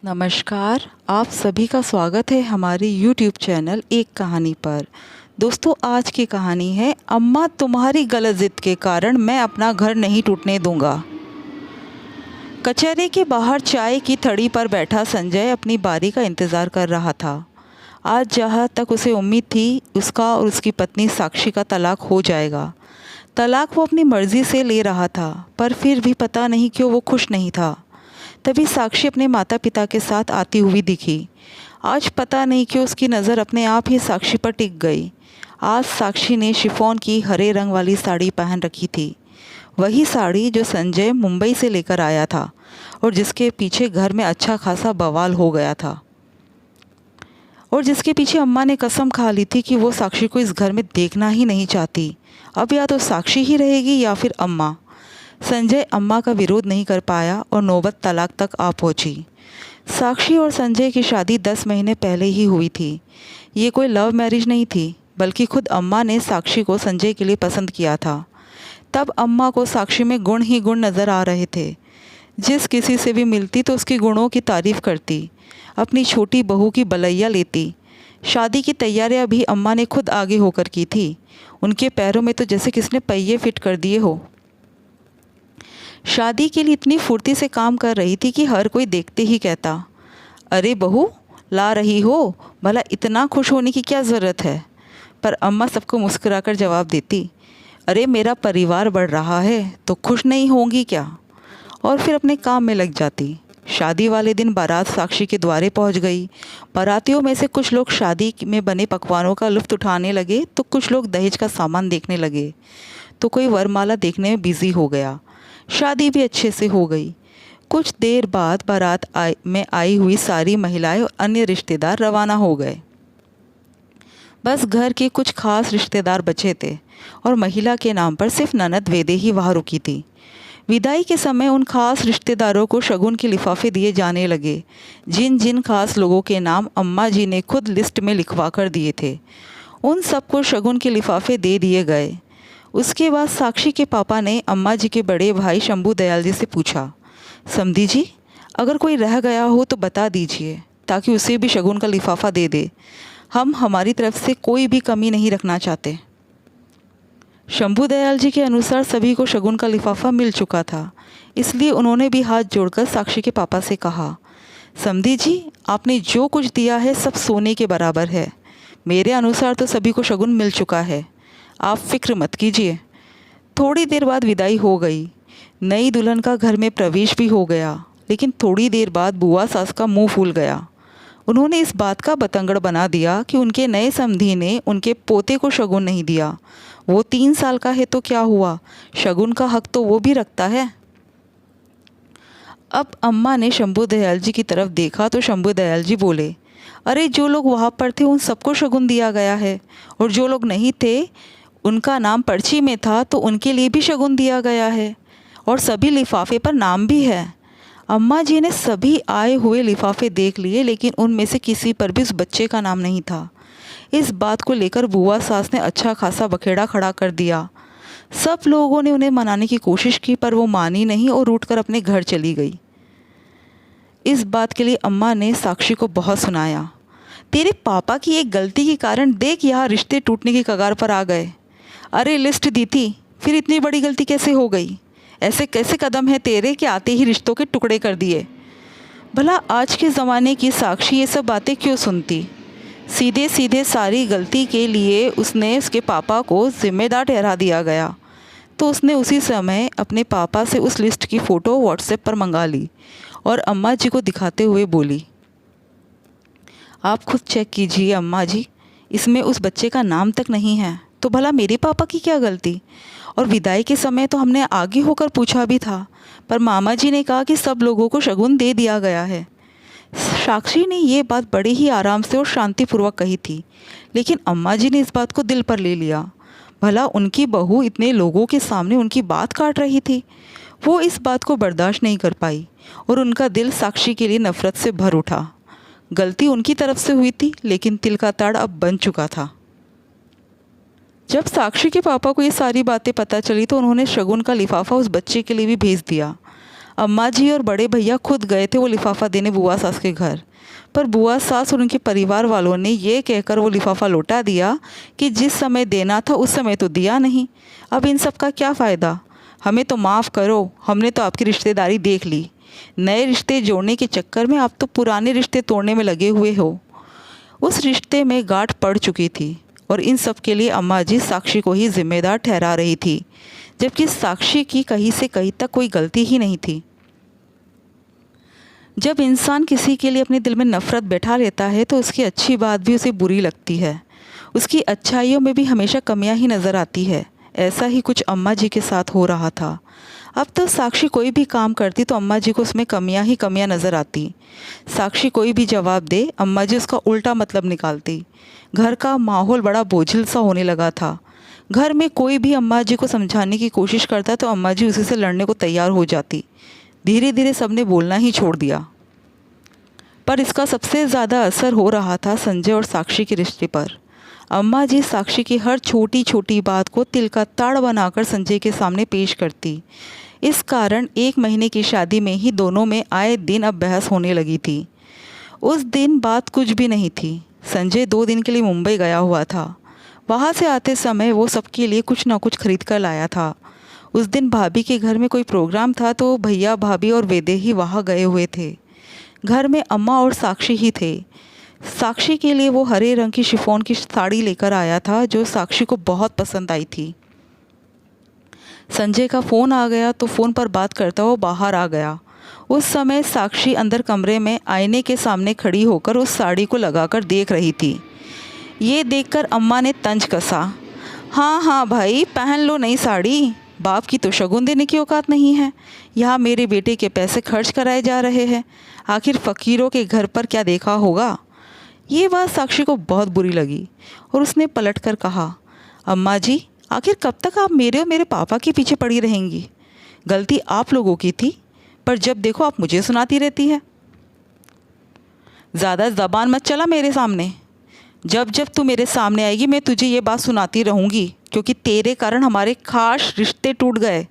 नमस्कार, आप सभी का स्वागत है हमारे YouTube चैनल एक कहानी पर। दोस्तों, आज की कहानी है अम्मा तुम्हारी गलत ज़िद के कारण मैं अपना घर नहीं टूटने दूंगा। कचहरी के बाहर चाय की थड़ी पर बैठा संजय अपनी बारी का इंतज़ार कर रहा था। आज जहाँ तक उसे उम्मीद थी, उसका और उसकी पत्नी साक्षी का तलाक हो जाएगा। तलाक वो अपनी मर्ज़ी से ले रहा था, पर फिर भी पता नहीं क्यों वो खुश नहीं था। तभी साक्षी अपने माता पिता के साथ आती हुई दिखी। आज पता नहीं क्यों उसकी नज़र अपने आप ही साक्षी पर टिक गई। आज साक्षी ने शिफॉन की हरे रंग वाली साड़ी पहन रखी थी, वही साड़ी जो संजय मुंबई से लेकर आया था और जिसके पीछे घर में अच्छा खासा बवाल हो गया था, और जिसके पीछे अम्मा ने कसम खा ली थी कि वो साक्षी को इस घर में देखना ही नहीं चाहती। अब या तो साक्षी ही रहेगी या फिर अम्मा। संजय अम्मा का विरोध नहीं कर पाया और नौबत तलाक तक आ पहुंची। साक्षी और संजय की शादी 10 महीने पहले ही हुई थी। ये कोई लव मैरिज नहीं थी, बल्कि खुद अम्मा ने साक्षी को संजय के लिए पसंद किया था। तब अम्मा को साक्षी में गुण ही गुण नज़र आ रहे थे। जिस किसी से भी मिलती तो उसके गुणों की तारीफ़ करती, अपनी छोटी बहू की बलैया लेती। शादी की तैयारियां भी अम्मा ने खुद आगे होकर की थी। उनके पैरों में तो जैसे किसने पहिए फिट कर दिए हो। शादी के लिए इतनी फुर्ती से काम कर रही थी कि हर कोई देखते ही कहता, अरे बहू ला रही हो, भला इतना खुश होने की क्या ज़रूरत है। पर अम्मा सबको मुस्कुराकर जवाब देती, अरे मेरा परिवार बढ़ रहा है तो खुश नहीं होंगी क्या। और फिर अपने काम में लग जाती। शादी वाले दिन बारात साक्षी के द्वारे पहुंच गई। बारातियों में से कुछ लोग शादी में बने पकवानों का लुत्फ़ उठाने लगे, तो कुछ लोग दहेज का सामान देखने लगे, तो कोई वरमाला देखने में बिज़ी हो गया। शादी भी अच्छे से हो गई। कुछ देर बाद बारात में आई हुई सारी महिलाएं और अन्य रिश्तेदार रवाना हो गए। बस घर के कुछ खास रिश्तेदार बचे थे और महिला के नाम पर सिर्फ ननद वेदे ही वहाँ रुकी थी। विदाई के समय उन खास रिश्तेदारों को शगुन के लिफाफे दिए जाने लगे। जिन जिन खास लोगों के नाम अम्मा जी ने खुद लिस्ट में लिखवा कर दिए थे, उन सबको शगुन के लिफाफे दे दिए गए। उसके बाद साक्षी के पापा ने अम्मा जी के बड़े भाई शंभू दयाल जी से पूछा, समधी जी, अगर कोई रह गया हो तो बता दीजिए, ताकि उसे भी शगुन का लिफाफा दे दे। हम हमारी तरफ से कोई भी कमी नहीं रखना चाहते। शंभू दयाल जी के अनुसार सभी को शगुन का लिफाफा मिल चुका था, इसलिए उन्होंने भी हाथ जोड़कर साक्षी के पापा से कहा, समधी जी, आपने जो कुछ दिया है सब सोने के बराबर है। मेरे अनुसार तो सभी को शगुन मिल चुका है, आप फिक्र मत कीजिए। थोड़ी देर बाद विदाई हो गई। नई दुल्हन का घर में प्रवेश भी हो गया, लेकिन थोड़ी देर बाद बुआ सास का मुंह फूल गया। उन्होंने इस बात का बतंगड़ बना दिया कि उनके नए समधी ने उनके पोते को शगुन नहीं दिया। वो 3 साल का है तो क्या हुआ, शगुन का हक तो वो भी रखता है। अब अम्मा ने शंभू दयाल जी की तरफ देखा तो शंभू दयाल जी बोले, अरे जो लोग वहाँ पर थे उन सबको शगुन दिया गया है, और जो लोग नहीं थे उनका नाम पर्ची में था तो उनके लिए भी शगुन दिया गया है, और सभी लिफाफे पर नाम भी है। अम्मा जी ने सभी आए हुए लिफाफे देख लिए, लेकिन उनमें से किसी पर भी उस बच्चे का नाम नहीं था। इस बात को लेकर बुआ सास ने अच्छा खासा बखेड़ा खड़ा कर दिया। सब लोगों ने उन्हें मनाने की कोशिश की, पर वो मानी नहीं और उठकर अपने घर चली गई। इस बात के लिए अम्मा ने साक्षी को बहुत सुनाया, तेरे पापा की एक गलती के कारण देख यहाँ रिश्ते टूटने की कगार पर आ गए। अरे लिस्ट दी थी, फिर इतनी बड़ी गलती कैसे हो गई। ऐसे कैसे कदम है तेरे कि आते ही रिश्तों के टुकड़े कर दिए। भला आज के ज़माने की साक्षी ये सब बातें क्यों सुनती। सीधे सीधे सारी गलती के लिए उसके पापा को जिम्मेदार ठहरा दिया गया। तो उसने उसी समय अपने पापा से उस लिस्ट की फ़ोटो व्हाट्सएप पर मंगा ली और अम्मा जी को दिखाते हुए बोली, आप खुद चेक कीजिए अम्मा जी, इसमें उस बच्चे का नाम तक नहीं है, तो भला मेरे पापा की क्या गलती। और विदाई के समय तो हमने आगे होकर पूछा भी था, पर मामा जी ने कहा कि सब लोगों को शगुन दे दिया गया है। साक्षी ने ये बात बड़े ही आराम से और शांतिपूर्वक कही थी, लेकिन अम्मा जी ने इस बात को दिल पर ले लिया। भला उनकी बहू इतने लोगों के सामने उनकी बात काट रही थी। वो इस बात को बर्दाश्त नहीं कर पाई और उनका दिल साक्षी के लिए नफ़रत से भर उठा। गलती उनकी तरफ से हुई थी, लेकिन तिल का ताड़ अब बन चुका था। जब साक्षी के पापा को ये सारी बातें पता चली तो उन्होंने शगुन का लिफाफा उस बच्चे के लिए भी भेज दिया। अम्मा जी और बड़े भैया खुद गए थे वो लिफाफा देने बुआ सास के घर, पर बुआ सास और उनके परिवार वालों ने ये कहकर वो लिफाफा लौटा दिया कि जिस समय देना था उस समय तो दिया नहीं, अब इन सब का क्या फ़ायदा, हमें तो माफ़ करो, हमने तो आपकी रिश्तेदारी देख ली, नए रिश्ते जोड़ने के चक्कर में आप तो पुराने रिश्ते तोड़ने में लगे हुए हो। उस रिश्ते में गांठ पड़ चुकी थी और इन सब के लिए अम्मा जी साक्षी को ही जिम्मेदार ठहरा रही थी, जबकि साक्षी की कहीं से कहीं तक कोई गलती ही नहीं थी। जब इंसान किसी के लिए अपने दिल में नफ़रत बैठा लेता है तो उसकी अच्छी बात भी उसे बुरी लगती है, उसकी अच्छाइयों में भी हमेशा कमियां ही नज़र आती है। ऐसा ही कुछ अम्मा जी के साथ हो रहा था। अब तो साक्षी कोई भी काम करती तो अम्मा जी को उसमें कमियां ही कमियां नज़र आती। साक्षी कोई भी जवाब दे, अम्मा जी उसका उल्टा मतलब निकालती। घर का माहौल बड़ा बोझिल सा होने लगा था। घर में कोई भी अम्मा जी को समझाने की कोशिश करता तो अम्मा जी उसी से लड़ने को तैयार हो जाती। धीरे धीरे सबने बोलना ही छोड़ दिया। पर इसका सबसे ज़्यादा असर हो रहा था संजय और साक्षी के रिश्ते पर। अम्मा जी साक्षी की हर छोटी छोटी बात को तिल का ताड़ बनाकर संजय के सामने पेश करती। इस कारण 1 महीने की शादी में ही दोनों में आए दिन अब बहस होने लगी थी। उस दिन बात कुछ भी नहीं थी। संजय 2 दिन के लिए मुंबई गया हुआ था। वहाँ से आते समय वो सबके लिए कुछ ना कुछ खरीद कर लाया था। उस दिन भाभी के घर में कोई प्रोग्राम था तो भैया भाभी और वेदे ही वहाँ गए हुए थे। घर में अम्मा और साक्षी ही थे। साक्षी के लिए वो हरे रंग की शिफॉन की साड़ी लेकर आया था जो साक्षी को बहुत पसंद आई थी। संजय का फ़ोन आ गया तो फ़ोन पर बात करता हुआ बाहर आ गया। उस समय साक्षी अंदर कमरे में आईने के सामने खड़ी होकर उस साड़ी को लगाकर देख रही थी। ये देखकर अम्मा ने तंज कसा, हाँ हाँ भाई, पहन लो नई साड़ी, बाप की तो शगुन देने की औकात नहीं है। यहाँ मेरे बेटे के पैसे खर्च कराए जा रहे हैं, आखिर फ़कीरों के घर पर क्या देखा होगा। ये बात साक्षी को बहुत बुरी लगी और उसने पलटकर कहा, अम्मा जी, आखिर कब तक आप मेरे और मेरे पापा के पीछे पड़ी रहेंगी। गलती आप लोगों की थी, पर जब देखो आप मुझे सुनाती रहती है। ज़्यादा ज़बान मत चला मेरे सामने। जब जब तू मेरे सामने आएगी मैं तुझे ये बात सुनाती रहूँगी, क्योंकि तेरे कारण हमारे खास रिश्ते टूट गए।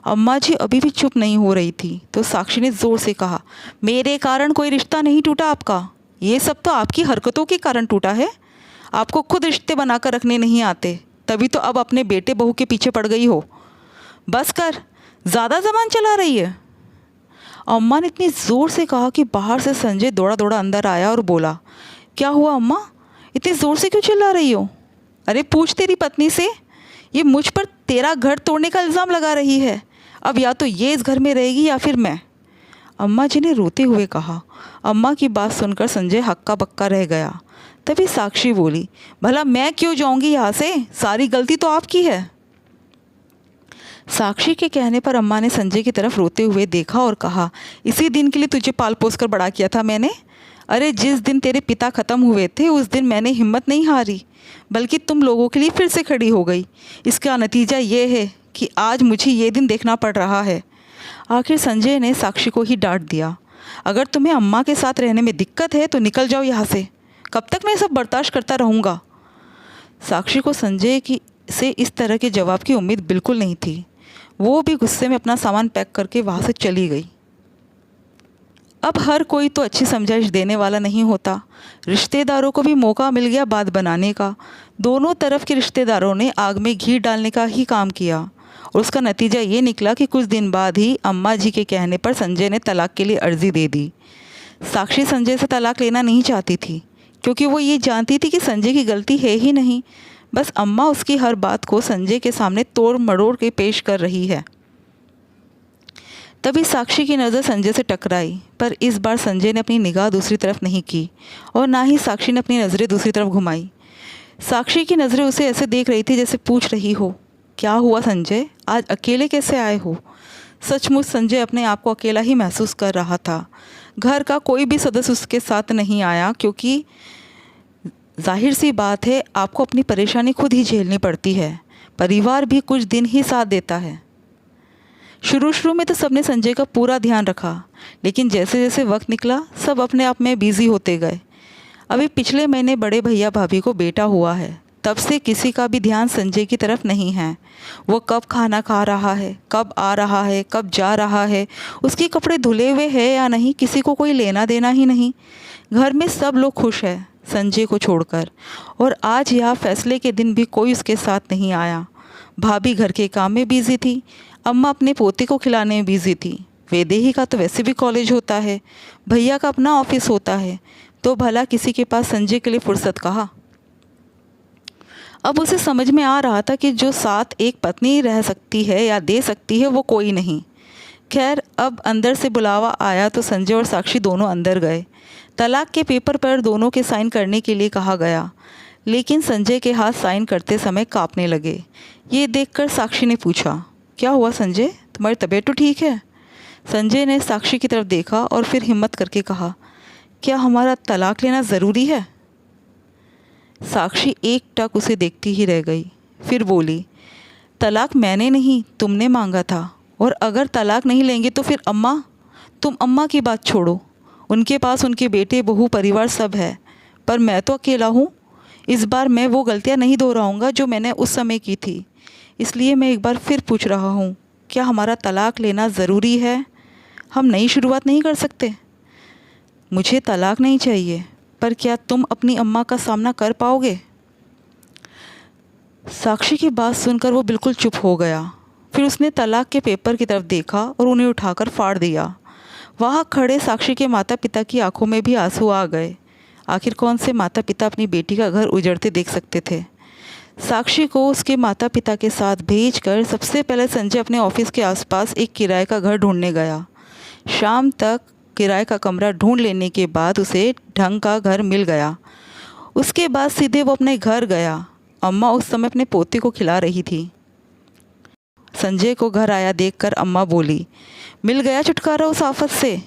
अम्मा जी अभी भी चुप नहीं हो रही थी तो साक्षी ने ज़ोर से कहा, मेरे कारण कोई रिश्ता नहीं टूटा आपका, ये सब तो आपकी हरकतों के कारण टूटा है। आपको खुद रिश्ते बनाकर रखने नहीं आते, तभी तो अब अपने बेटे बहू के पीछे पड़ गई हो। बस कर, ज़्यादा ज़बान चला रही है। अम्मा ने इतनी ज़ोर से कहा कि बाहर से संजय दौड़ा दौड़ा अंदर आया और बोला, क्या हुआ अम्मा, इतनी ज़ोर से क्यों चिल्ला रही हो। अरे पूछ तेरी पत्नी से, ये मुझ पर तेरा घर तोड़ने का इल्ज़ाम लगा रही है। अब या तो ये इस घर में रहेगी या फिर मैं। अम्मा जी ने रोते हुए कहा। अम्मा की बात सुनकर संजय हक्का बक्का रह गया। तभी साक्षी बोली, भला मैं क्यों जाऊंगी यहाँ से, सारी गलती तो आपकी है। साक्षी के कहने पर अम्मा ने संजय की तरफ रोते हुए देखा और कहा, इसी दिन के लिए तुझे पाल पोस कर बड़ा किया था मैंने। अरे जिस दिन तेरे पिता ख़त्म हुए थे उस दिन मैंने हिम्मत नहीं हारी, बल्कि तुम लोगों के लिए फिर से खड़ी हो गई। इसका नतीजा ये है कि आज मुझे ये दिन देखना पड़ रहा है। आखिर संजय ने साक्षी को ही डांट दिया, अगर तुम्हें अम्मा के साथ रहने में दिक्कत है तो निकल जाओ यहाँ से, कब तक मैं सब बर्दाश्त करता रहूँगा। साक्षी को संजय की से इस तरह के जवाब की उम्मीद बिल्कुल नहीं थी। वो भी गुस्से में अपना सामान पैक करके वहाँ से चली गई। अब हर कोई तो अच्छी समझाइश देने वाला नहीं होता। रिश्तेदारों को भी मौका मिल गया बात बनाने का। दोनों तरफ के रिश्तेदारों ने आग में घी डालने का ही काम किया और उसका नतीजा ये निकला कि कुछ दिन बाद ही अम्मा जी के कहने पर संजय ने तलाक के लिए अर्ज़ी दे दी। साक्षी संजय से तलाक लेना नहीं चाहती थी, क्योंकि वो ये जानती थी कि संजय की गलती है ही नहीं, बस अम्मा उसकी हर बात को संजय के सामने तोड़ मरोड़ के पेश कर रही है। तभी साक्षी की नज़र संजय से टकराई, पर इस बार संजय ने अपनी निगाह दूसरी तरफ नहीं की और ना ही साक्षी ने अपनी नज़रें दूसरी तरफ घुमाई। साक्षी की नज़रें उसे ऐसे देख रही थी जैसे पूछ रही हो, क्या हुआ संजय, आज अकेले कैसे आए हो। सचमुच संजय अपने आप को अकेला ही महसूस कर रहा था। घर का कोई भी सदस्य उसके साथ नहीं आया, क्योंकि जाहिर सी बात है आपको अपनी परेशानी खुद ही झेलनी पड़ती है। परिवार भी कुछ दिन ही साथ देता है। शुरू में तो सबने संजय का पूरा ध्यान रखा, लेकिन जैसे जैसे वक्त निकला सब अपने आप में बिज़ी होते गए। अभी पिछले महीने बड़े भैया भाभी को बेटा हुआ है, तब से किसी का भी ध्यान संजय की तरफ नहीं है। वो कब खाना खा रहा है, कब आ रहा है, कब जा रहा है, उसके कपड़े धुले हुए हैं या नहीं, किसी को कोई लेना देना ही नहीं। घर में सब लोग खुश हैं संजय को छोड़कर। और आज यह फैसले के दिन भी कोई उसके साथ नहीं आया। भाभी घर के काम में बिज़ी थी, अम्मा अपने पोते को खिलाने में बिज़ी थी। वैदेही का तो वैसे भी कॉलेज होता है, भैया का अपना ऑफिस होता है, तो भला किसी के पास संजय के लिए फुर्सत कहाँ। अब उसे समझ में आ रहा था कि जो साथ एक पत्नी रह सकती है या दे सकती है वो कोई नहीं। खैर, अब अंदर से बुलावा आया तो संजय और साक्षी दोनों अंदर गए। तलाक के पेपर पर दोनों के साइन करने के लिए कहा गया, लेकिन संजय के हाथ साइन करते समय कांपने लगे। ये देखकर साक्षी ने पूछा, क्या हुआ संजय, तुम्हारी तबीयत तो ठीक है? संजय ने साक्षी की तरफ देखा और फिर हिम्मत करके कहा, क्या हमारा तलाक लेना ज़रूरी है? साक्षी एक टक उसे देखती ही रह गई, फिर बोली, तलाक मैंने नहीं तुमने मांगा था, और अगर तलाक नहीं लेंगे तो फिर अम्मा, तुम अम्मा की बात छोड़ो, उनके पास उनके बेटे बहू परिवार सब है, पर मैं तो अकेला हूँ। इस बार मैं वो गलतियाँ नहीं दोहराऊँगा जो मैंने उस समय की थी। इसलिए मैं एक बार फिर पूछ रहा हूँ, क्या हमारा तलाक लेना ज़रूरी है? हम नई शुरुआत नहीं कर सकते? मुझे तलाक नहीं चाहिए, पर क्या तुम अपनी अम्मा का सामना कर पाओगे? साक्षी की बात सुनकर वो बिल्कुल चुप हो गया। फिर उसने तलाक के पेपर की तरफ देखा और उन्हें उठाकर फाड़ दिया। वहाँ खड़े साक्षी के माता पिता की आंखों में भी आंसू आ गए। आखिर कौन से माता पिता अपनी बेटी का घर उजड़ते देख सकते थे। साक्षी को उसके माता पिता के साथ भेजकर सबसे पहले संजय अपने ऑफिस के आसपास एक किराए का घर ढूंढने गया। शाम तक किराए का कमरा ढूंढ लेने के बाद उसे ढंग का घर मिल गया। उसके बाद सीधे वो अपने घर गया। अम्मा उस समय अपने पोते को खिला रही थी। संजय को घर आया देखकर अम्मा बोली, मिल गया छुटकारा उस आफत से?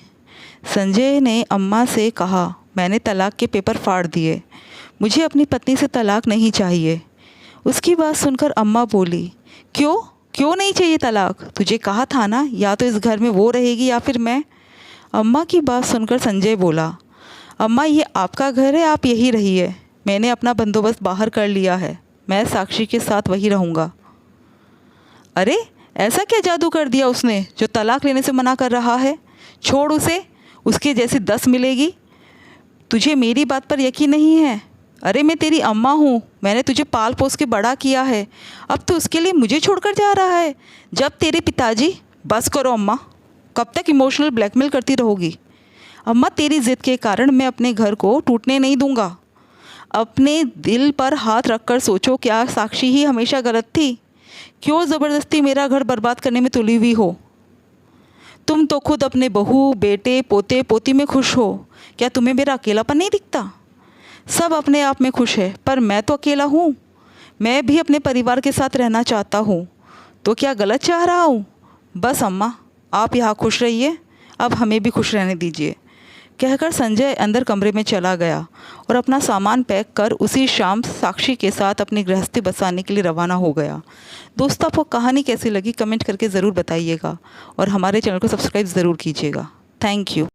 संजय ने अम्मा से कहा, मैंने तलाक के पेपर फाड़ दिए, मुझे अपनी पत्नी से तलाक नहीं चाहिए। उसकी बात सुनकर अम्मा बोली, क्यों क्यों नहीं चाहिए तलाक? तुझे कहा था ना, या तो इस घर में वो रहेगी या फिर मैं। अम्मा की बात सुनकर संजय बोला, अम्मा ये आपका घर है, आप यही रहिए। मैंने अपना बंदोबस्त बाहर कर लिया है, मैं साक्षी के साथ वही रहूँगा। अरे ऐसा क्या जादू कर दिया उसने जो तलाक लेने से मना कर रहा है? छोड़ उसे, उसके जैसी 10 मिलेगी। तुझे मेरी बात पर यकीन नहीं है? अरे मैं तेरी अम्मा हूँ, मैंने तुझे पाल पोस के बड़ा किया है, अब तो उसके लिए मुझे छोड़कर जा रहा है। जब तेरे पिताजी, बस करो अम्मा, कब तक इमोशनल ब्लैकमेल करती रहोगी? अम्मा तेरी ज़िद के कारण मैं अपने घर को टूटने नहीं दूंगा। अपने दिल पर हाथ रखकर सोचो, क्या साक्षी ही हमेशा गलत थी? क्यों ज़बरदस्ती मेरा घर बर्बाद करने में तुली हुई हो? तुम तो खुद अपने बहू, बेटे, पोते, पोती में खुश हो, क्या तुम्हें मेरा अकेलापन नहीं दिखता? सब अपने आप में खुश है, पर मैं तो अकेला हूँ। मैं भी अपने परिवार के साथ रहना चाहता हूँ, तो क्या गलत चाह रहा हूँ? बस अम्मा, आप यहाँ खुश रहिए, अब हमें भी खुश रहने दीजिए। कहकर संजय अंदर कमरे में चला गया और अपना सामान पैक कर उसी शाम साक्षी के साथ अपनी गृहस्थी बसाने के लिए रवाना हो गया। दोस्तों, आपको कहानी कैसी लगी कमेंट करके ज़रूर बताइएगा और हमारे चैनल को सब्सक्राइब ज़रूर कीजिएगा। Thank you.